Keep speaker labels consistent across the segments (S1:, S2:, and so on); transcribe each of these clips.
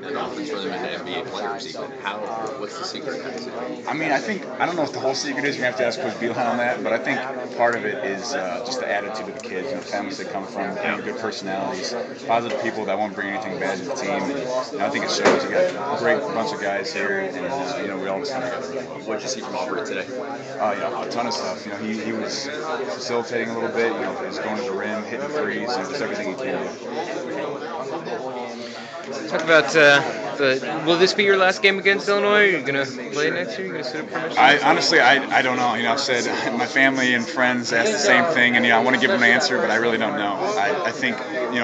S1: an offense for them into NBA players even. What's the secret, guys?
S2: I mean, I don't know if the whole secret is. You have to ask Coach Beeline on that, but I think part of it is just the attitude of the kids, families they come from, good personalities, positive people that won't bring anything bad to the team. And I think it shows. You got a great bunch of guys here, and we all just come together.
S1: What did you see from Aubrey today?
S2: A ton of stuff. He was facilitating a little bit. He was going to the rim, hitting threes, and just everything he can do.
S3: Talk about will this be your last game against Illinois? Are you going to play next year? Are you going to sit up for next year?
S2: I don't know. I've said my family and friends ask the same thing, and I want to give them an answer, but I really don't know. I think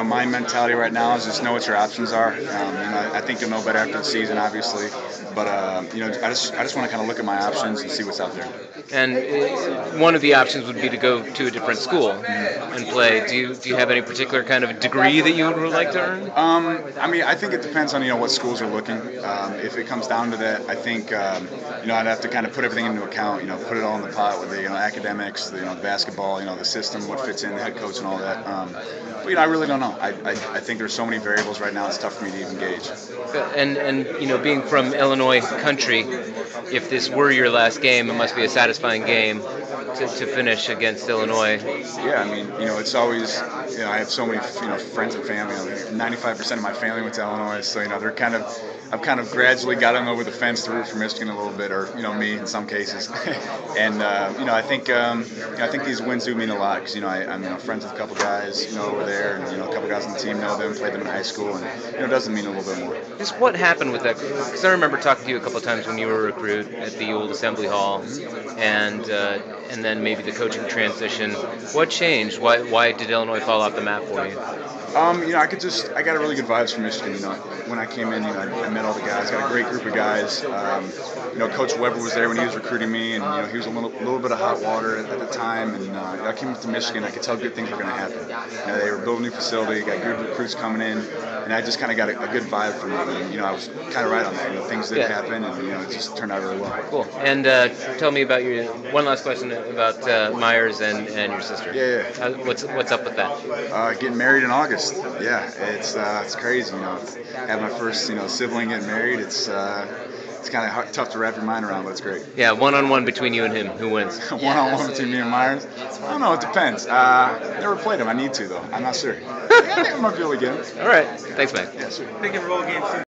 S2: my mentality right now is just know what your options are. I think you'll know better after the season, obviously. But I just want to kind of look at my options and see what's out there.
S3: And one of the options would be to go to a different school and play. Do you have any particular kind of degree that you would like to earn?
S2: I think it depends on what schools are looking. If it comes down to that, I think I'd have to kind of put everything into account. Put it all in the pot with the academics, the basketball, the system, what fits in, the head coach, and all that. But I really don't know. I think there's so many variables right now. It's tough for me to even gauge.
S3: And being from Illinois country, if this were your last game, it must be a satisfying game to finish against Illinois.
S2: Yeah, it's always, I have so many, friends and family. 95% of my family went to Illinois, so I've kind of gradually got them over the fence to root for Michigan a little bit, or me in some cases. And I think these wins do mean a lot because I'm friends with a couple guys over there, and a couple guys on the team know them, played them in high school, and it doesn't mean a little bit more.
S3: Just what happened with that? Because I remember talking to you a couple of times when you were a recruit at the old Assembly Hall, and then maybe the coaching transition. What changed? Why did Illinois fall off the map for you?
S2: I got a really good vibes from Michigan. When I came in, I met all the guys, got a great group of guys. Coach Weber was there when he was recruiting me, and he was a little bit of hot water at the time. And I came up to Michigan, I could tell good things were going to happen. They were building a new facility, got good recruits coming in, and I just kind of got a good vibe from them. And I was kind of right on that. Things did happen, and it just turned out really well.
S3: Cool. And tell me about one last question about Myers and your sister.
S2: Yeah.
S3: What's up with that?
S2: Getting married in August. Yeah, it's crazy. Have my first sibling getting married. It's kind of tough to wrap your mind around, but it's great.
S3: Yeah, one-on-one between you and him. Who wins?
S2: One-on-one between me and Myers? I don't know. It depends. Never played him. I need to, though. I'm not sure. I might be able to get him.
S3: All right. Thanks, man.
S2: Yeah, sure.
S4: Pick and roll game.